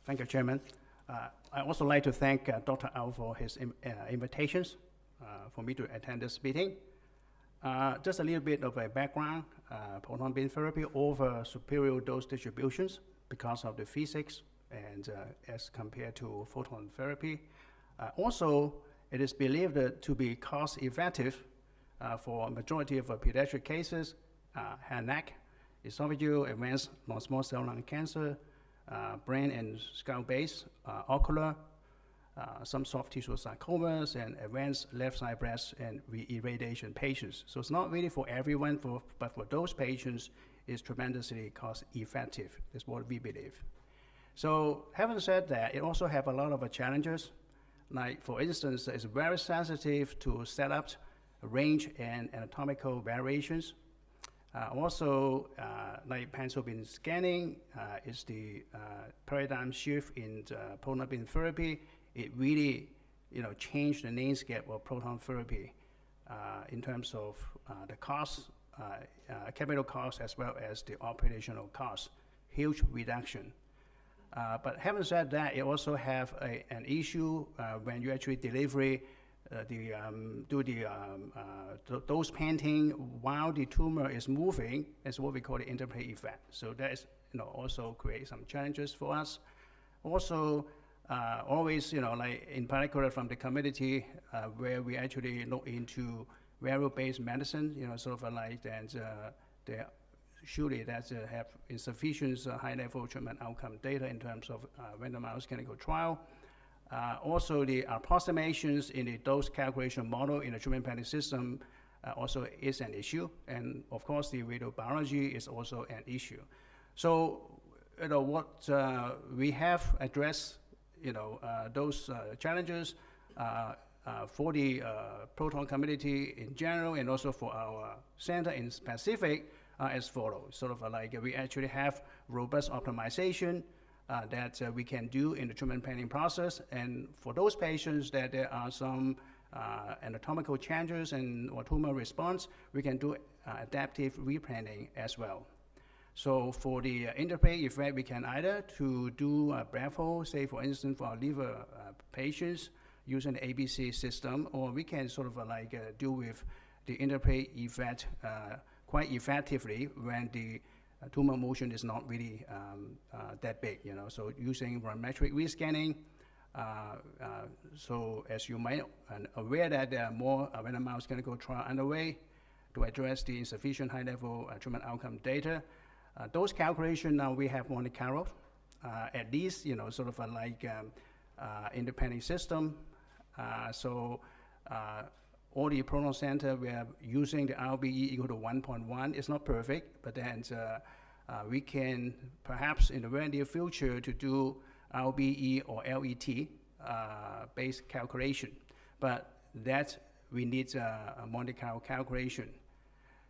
Thank you, Chairman. I also like to thank Dr. Au for his invitations for me to attend this meeting. Just a little bit of a background. Proton beam therapy offers superior dose distributions because of the physics and as compared to photon therapy. Also, it is believed to be cost-effective for a majority of pediatric cases, head and neck, esophageal, advanced non-small cell lung cancer, brain and skull-based, ocular, some soft tissue sarcomas, and advanced left side breast and irradiation patients. So it's not really for everyone, but for those patients, it's tremendously cost-effective. That's what we believe. So having said that, it also have a lot of challenges. Like, for instance, it's very sensitive to setup, range, and anatomical variations. Also, like pencil beam scanning is the paradigm shift in proton beam therapy. It really, changed the landscape of proton therapy in terms of the cost, capital cost, as well as the operational cost. Huge reduction. But having said that, it also have an issue when you actually deliver do the dose painting while the tumor is moving. It's what we call the interplay effect. So that is, also create some challenges for us. Also, always, like in particular from the community where we actually look into variable-based medicine, sort of like that surely that have insufficient high-level treatment outcome data in terms of randomized clinical trial. Also, the approximations in the dose calculation model in the treatment planning system also is an issue. And of course, the radiobiology is also an issue. So, what we have addressed, those challenges for the proton community in general, and also for our center in specific, as follows. Sort of like we actually have robust optimization that we can do in the treatment planning process. And for those patients that there are some anatomical changes or tumor response, we can do adaptive replanning as well. So for the interplay effect, we can either to do a brachyfold, say for instance for our liver patients using the ABC system, or we can sort of like deal with the interplay effect quite effectively when the tumor motion is not really that big, So using volumetric rescanning. So as you might aware that there are more randomized clinical trial underway to address the insufficient high-level treatment outcome data. Those calculations now we have Monte Carlo, at least, sort of like independent system. All the proton center, we are using the RBE equal to 1.1. It's not perfect, but then we can perhaps in the very near future to do RBE or LET based calculation. But that we need a Monte Carlo calculation.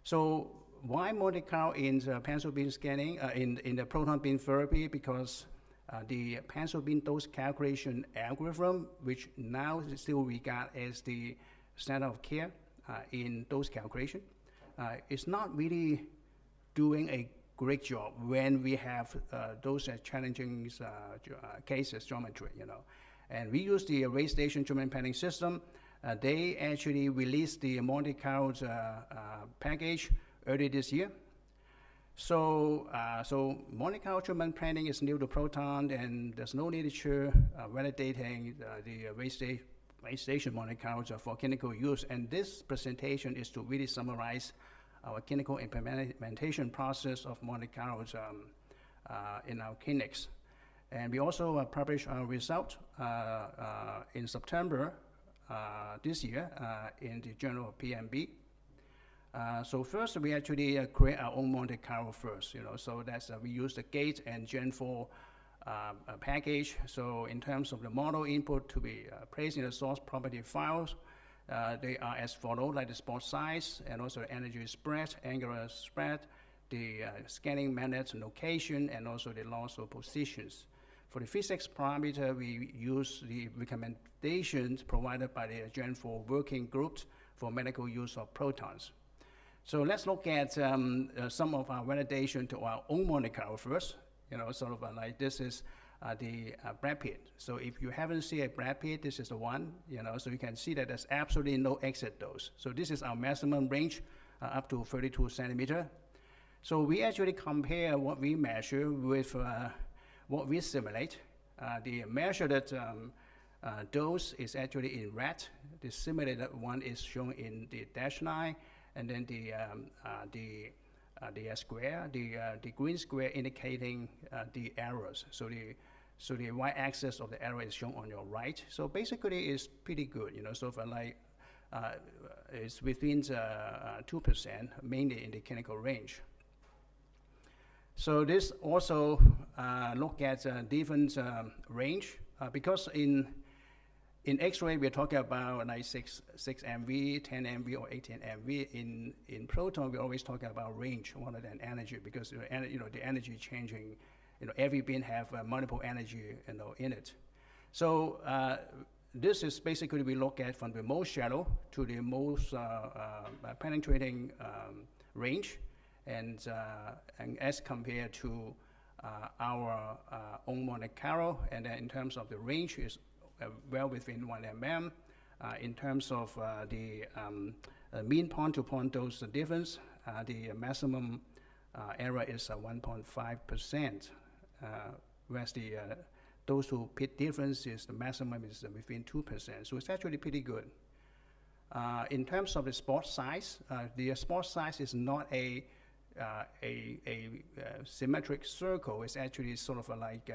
So why Monte Carlo in the pencil beam scanning, in the proton beam therapy? Because the pencil beam dose calculation algorithm, which now still regard as the standard of care in dose calculation, is not really doing a great job when we have those challenging cases, geometry, And we use the Ray Station treatment planning system. They actually released the Monte Carlo package early this year. So, Monte Carlo treatment planning is new to Proton, and there's no literature validating the Ray Station Monte Carlo for clinical use. And this presentation is to really summarize our clinical implementation process of Monte Carlo in our clinics. And we also published our result in September this year in the Journal of PMB. So first, we actually create our own Monte Carlo first, So that's we use the GATE and Gen 4 package. So in terms of the model input to be placed in the source property files, they are as follows, like the spot size and also energy spread, angular spread, the scanning magnet location, and also the loss of positions. For the physics parameter, we use the recommendations provided by the Gen 4 working groups for medical use of protons. So let's look at some of our validation to our own Monte Carlo first. Sort of like this is the Brad Pitt. So if you haven't seen a Brad Pitt, this is the one, so you can see that there's absolutely no exit dose. So this is our maximum range up to 32 centimeter. So we actually compare what we measure with what we simulate. The measured dose is actually in red. The simulated one is shown in the dashed line, and then the square, the green square indicating the errors. So the y-axis of the error is shown on your right. So basically, it's pretty good. So for like it's within 2%, mainly in the clinical range. So this also look at different range because in X-ray we're talking about like 6 MV, 10 MV, or 18 MV. In Proton we're always talking about range rather than energy because the energy changing. Every beam have multiple energy in it. So this is basically we look at from the most shallow to the most penetrating range. And as compared to our own Monte Carlo, and then in terms of the range is well within 1 mm. In terms of the mean point-to-point dose difference, the maximum error is 1.5%, whereas the dose to pit difference is the maximum is within 2%. So it's actually pretty good. In terms of the spot size, the spot size is not a symmetric circle. It's actually sort of like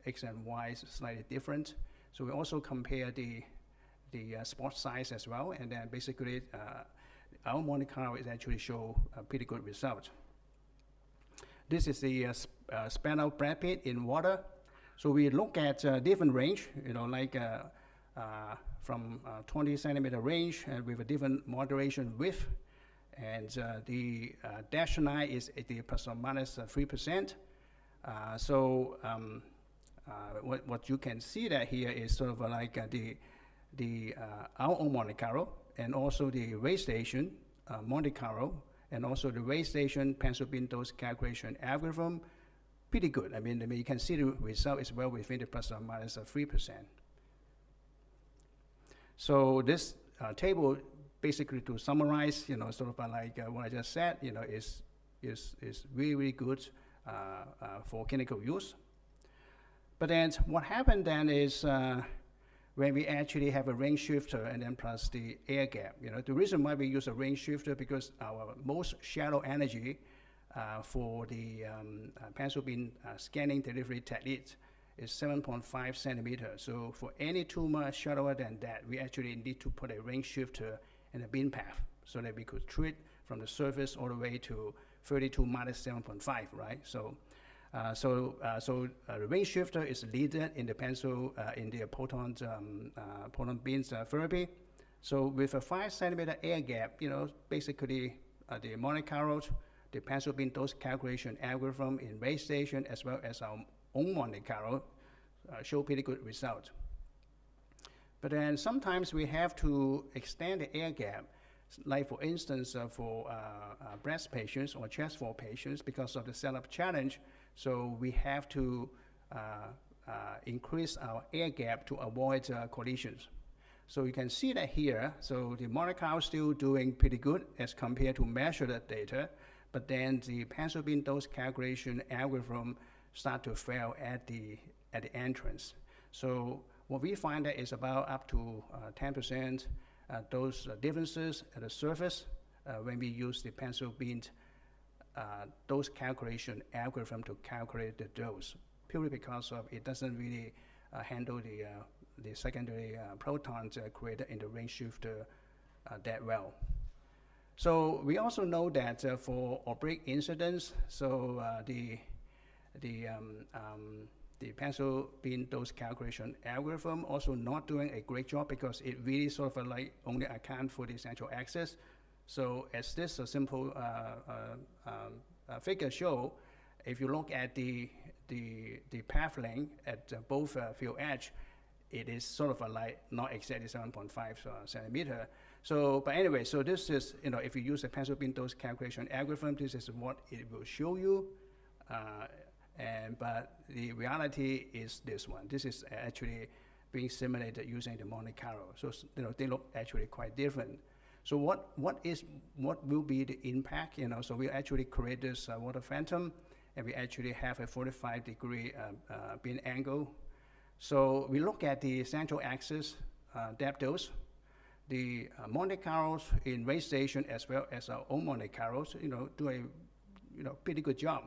X and Y is slightly different. So we also compare the spot size as well, and then basically our Monte Carlo is actually show a pretty good result. This is the span out Brad Pitt in water. So we look at different range, like from 20 centimeter range with a different moderation width. And the dashed line is the plus or minus 3%. What you can see that here is sort of like our own Monte Carlo, and also the rate station Monte Carlo, and also the rate station pencil beam dose calculation algorithm. Pretty good. I mean, you can see the result is well within the plus or minus 3%. So this table, basically to summarize, sort of like what I just said, is really, really good for clinical use. But then what happened then is when we actually have a range shifter and then plus the air gap. The reason why we use a range shifter because our most shallow energy for the pencil beam scanning delivery technique is 7.5 centimeters. So for any tumor shallower than that, we actually need to put a range shifter in the beam path so that we could treat from the surface all the way to 32 minus 7.5, right? So the range shifter is needed in the pencil in the proton beam therapy. So with a 5 centimeter air gap, basically the Monte Carlo, the pencil beam dose calculation algorithm in rate station as well as our own Monte Carlo show pretty good result. But then sometimes we have to extend the air gap, like for instance for breast patients or chest wall patients because of the setup challenge. So we have to increase our air gap to avoid collisions. So you can see that here. So the Monte Carlo is still doing pretty good as compared to measured data, but then the pencil beam dose calculation algorithm start to fail at the entrance. So what we find that is about up to 10% those differences at the surface when we use the pencil beam dose calculation algorithm to calculate the dose, purely because of it doesn't really handle the secondary protons created in the range shifter that well. So we also know that for oblique incidence, so the pencil beam dose calculation algorithm also not doing a great job because it really sort of like only account for the central axis. So as this simple figure show, if you look at the path length at both field edge, it is sort of like not exactly 7.5 centimeter. So, but anyway, so this is, if you use a pencil beam dose calculation algorithm, this is what it will show you. But the reality is this one. This is actually being simulated using the Monte Carlo. So they look actually quite different. So what will be the impact? So we actually create this water phantom, and we actually have a 45-degree beam angle. So we look at the central axis depth dose, the Monte Carlos in rate station as well as our own Monte Carlos, do a pretty good job.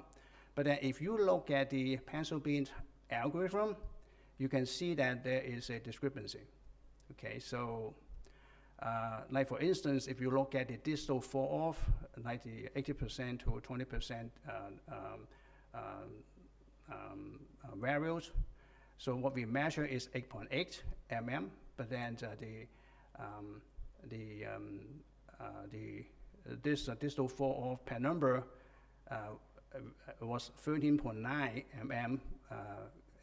But then if you look at the pencil beam algorithm, you can see that there is a discrepancy. Okay, so like for instance, if you look at the distal fall off, like the 80% to 20% variables. So what we measure is 8.8 mm, but then this distal fall off per number was 13.9 mm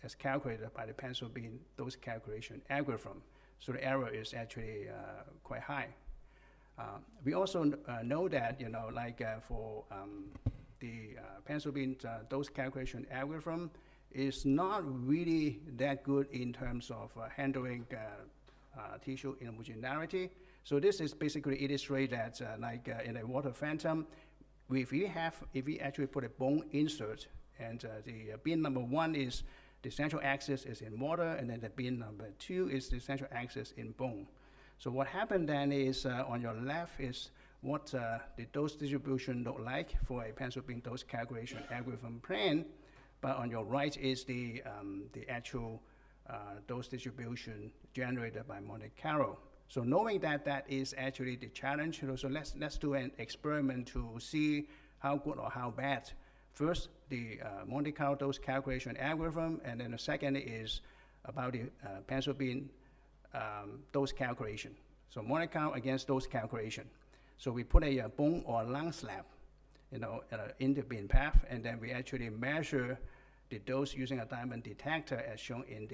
as calculated by the pencil beam dose calculation algorithm. So the error is actually quite high. We also know that, for the pencil beam dose calculation algorithm is not really that good in terms of handling tissue homogeneity. So this is basically illustrate that in a water phantom, if we actually put a bone insert, and the beam number 1 is the central axis is in water, and then the beam number 2 is the central axis in bone. So what happened then is on your left is what the dose distribution look like for a pencil beam dose calculation algorithm plan, but on your right is the actual dose distribution generated by Monte Carlo. So knowing that that is actually the challenge, so let's do an experiment to see how good or how bad. First, the Monte Carlo dose calculation algorithm, and then the second is about the pencil beam dose calculation. So Monte Carlo against dose calculation. So we put a bone or lung slab, in the beam path, and then we actually measure the dose using a diamond detector as shown in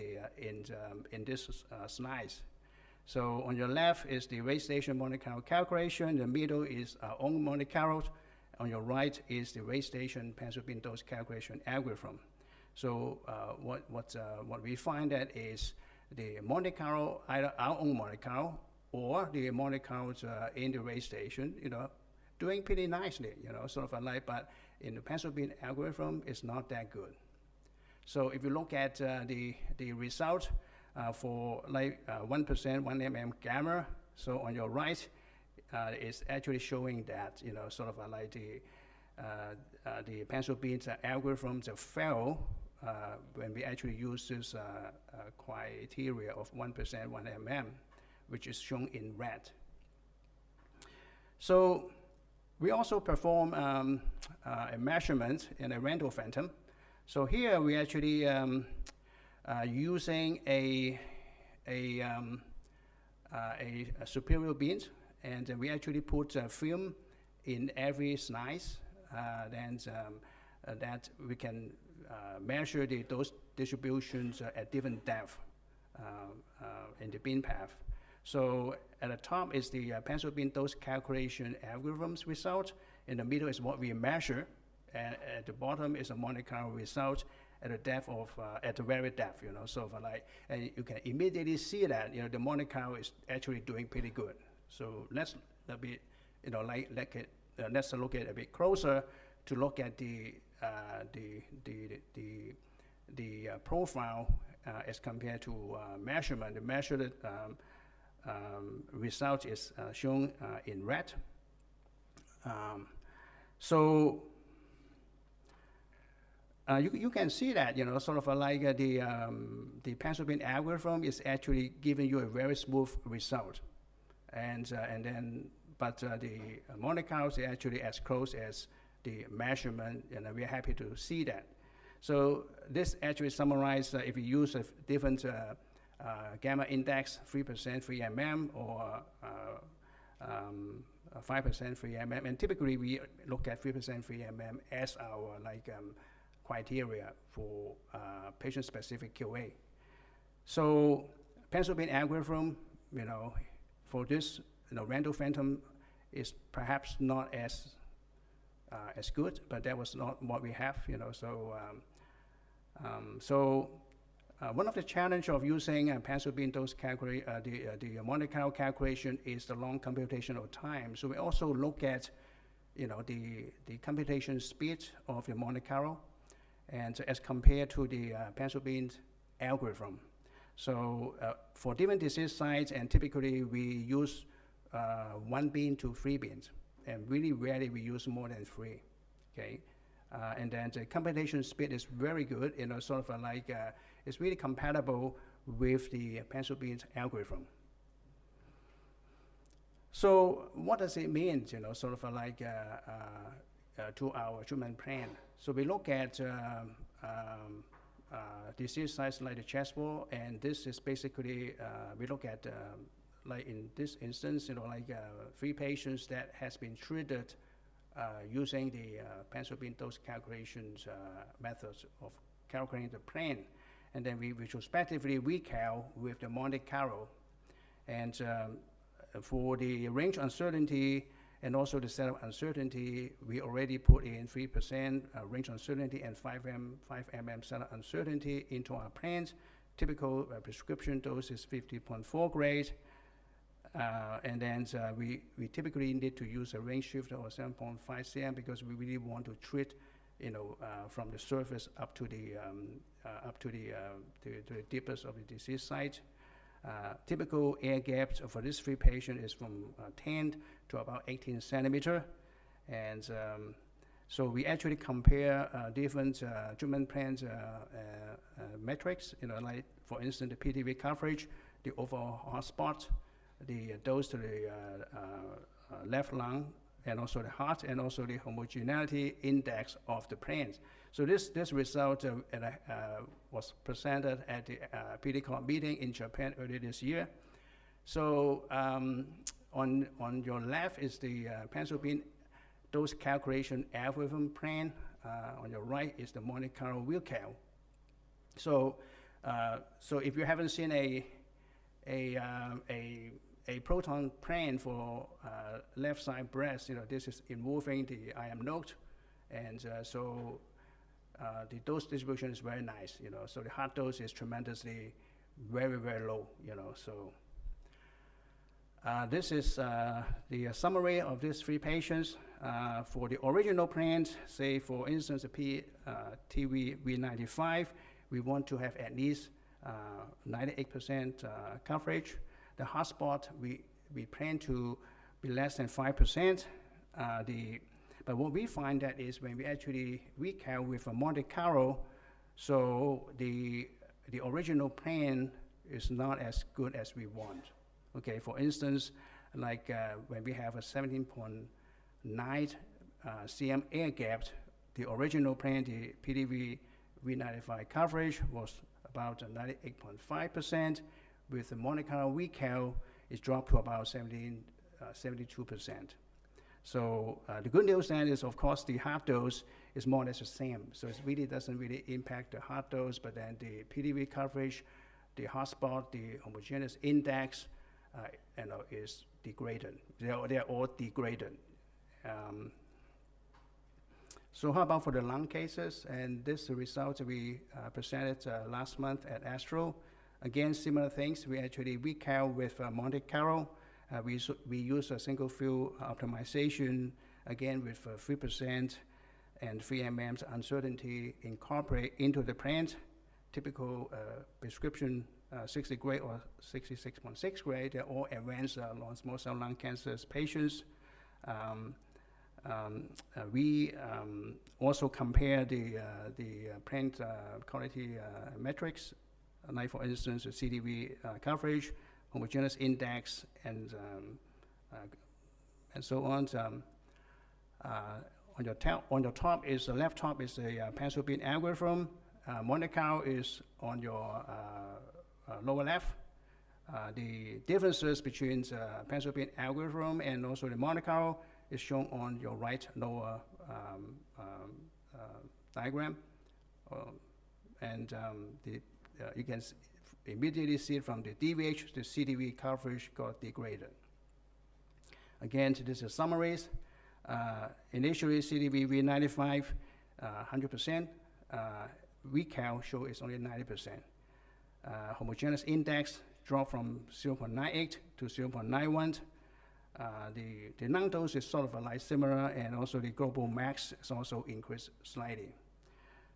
this slides. So on your left is the rate station Monte Carlo calculation. In the middle is our own Monte Carlo. On your right is the rate station pencil beam dose calculation algorithm. So what we find that is the Monte Carlo, either our own Monte Carlo or the Monte Carlo in the rate station, doing pretty nicely, but in the pencil beam algorithm, it's not that good. So if you look at the result for 1%, 1 mm gamma, so on your right, it's actually showing that, the pencil beam algorithms fail when we actually use this criteria of 1%, 1 mm, which is shown in red. So we also perform a measurement in a random phantom. So here we actually using a superior beam, and we actually put film in every slice, that we can measure those distributions at different depth in the beam path. So at the top is the pencil beam dose calculation algorithms result. In the middle is what we measure, and at the bottom is a Monte Carlo result at a depth of at the very depth, and you can immediately see that the Monte Carlo is actually doing pretty good. So let's look at a bit closer to look at the profile as compared to measurement. The measured result is shown in red. So you can see that the pencil beam algorithm is actually giving you a very smooth result, but the Monte Carlo is actually as close as the measurement, and we're happy to see that. So this actually summarizes if you use a different gamma index, 3%, 3 mm, or 5%, 3 mm, and typically we look at 3%, 3 mm as our criteria for patient-specific QA. So pencil beam algorithm, for this, random phantom is perhaps not as good, but that was not what we have, so One of the challenge of using pencil beam dose the Monte Carlo calculation is the long computational time. So we also look at, the computation speed of the Monte Carlo, and as compared to the pencil beam algorithm. So for different disease sites, and typically we use 1 beam to 3 beams, and really rarely we use more than 3. Okay. And then the computation speed is very good, sort of like it's really compatible with the pencil beam algorithm. So what does it mean, sort of like to our treatment plan? So we look at disease sites like the chest wall, and this is basically, we look at, like in this instance, 3 patients that has been treated using the pencil beam dose calculations methods of calculating the plan. And then we retrospectively recal with the Monte Carlo. And for the range uncertainty and also the setup uncertainty, we already put in 3% range uncertainty and 5 mm setup uncertainty into our plans. Typical prescription dose is 50.4 grade. And then we typically need to use a range shifter or 7.5 cm because we really want to treat, from the surface up to the deepest of the disease site. Typical air gaps for this 3 patient is from 10 to about 18 centimeter. And so we actually compare different treatment plans metrics, like for instance, the PDV coverage, the overall hotspot, the dose to the left lung, and also the heart, and also the homogeneity index of the plans. So this result was presented at the PDCOM meeting in Japan earlier this year. So on your left is the pencil beam dose calculation algorithm plan. On your right is the Monte Carlo wheelcal. So if you haven't seen a proton plan for left side breast, this is involving the IM node, and the dose distribution is very nice, so the heart dose is tremendously very, very low, this is the summary of these 3 patients. For the original plans, say for instance, the TV-V95, we want to have at least 98% coverage. The hotspot, we plan to be less than 5%. But what we find that is when we actually recal with a Monte Carlo, so the original plan is not as good as we want. Okay, for instance, like when we have a 17.9 cm air gap, the original plan, the PDV V95 coverage was about 98.5%. With the Monte Carlo recal, it's dropped to about 72%. So the good news then is, of course, the heart dose is more or less the same. So it really doesn't really impact the heart dose, but then the PDV coverage, the hotspot, the homogeneous index, is degraded. They're all degraded. So how about for the lung cases? And this result we presented last month at ASTRO. Again, similar things. We actually recal with Monte Carlo. We use a single field optimization, again with 3% and 3 mm uncertainty incorporate into the plant. Typical prescription 60 grade or 66.6 grade, they're all advanced non-small cell lung cancer patients. We also compare the plant quality metrics, like for instance, the CDV coverage, homogeneous index, and so on. On the top is the left top is the pencil beam algorithm. Monte Carlo is on your lower left. The differences between the pencil beam algorithm and also the Monte Carlo is shown on your right lower diagram, you can immediately see from the DVH, the CDV coverage got degraded. Again, this is summaries. Initially, CDV V95, 100%. recount show is only 90%. Homogeneous index dropped from 0.98 to 0.91. The non-dose is sort of like similar, and also the global max is also increased slightly.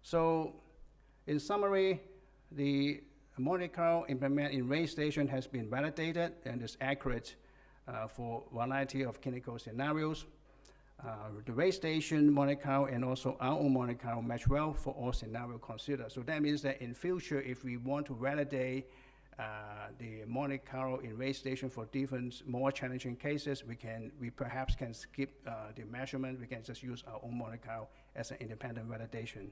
So, in summary, the Monte Carlo implement in race station has been validated and is accurate for a variety of clinical scenarios. The race station Monte Carlo and also our own Monte Carlo match well for all scenarios considered. So that means that in future, if we want to validate the Monte Carlo in race station for different more challenging cases, we perhaps can skip the measurement. We can just use our own Monte Carlo as an independent validation.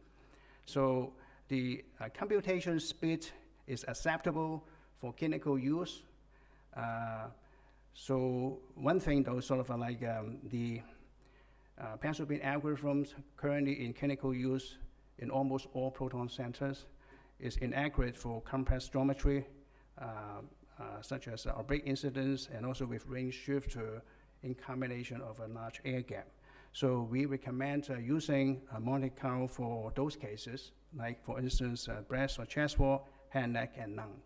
So the computation speed is acceptable for clinical use. So one thing though, sort of like the pencil beam algorithms currently in clinical use in almost all proton centers is inaccurate for complex geometry, such as oblique incidence, and also with range shifter in combination of a large air gap. So we recommend using Monte Carlo for those cases, like for instance, breast or chest wall, head, neck, and lung.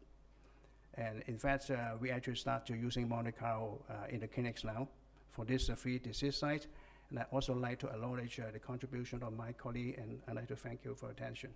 And in fact, we actually start to using Monte Carlo in the clinics now for this 3 disease sites. And I'd also like to acknowledge the contribution of my colleague, and I'd like to thank you for attention.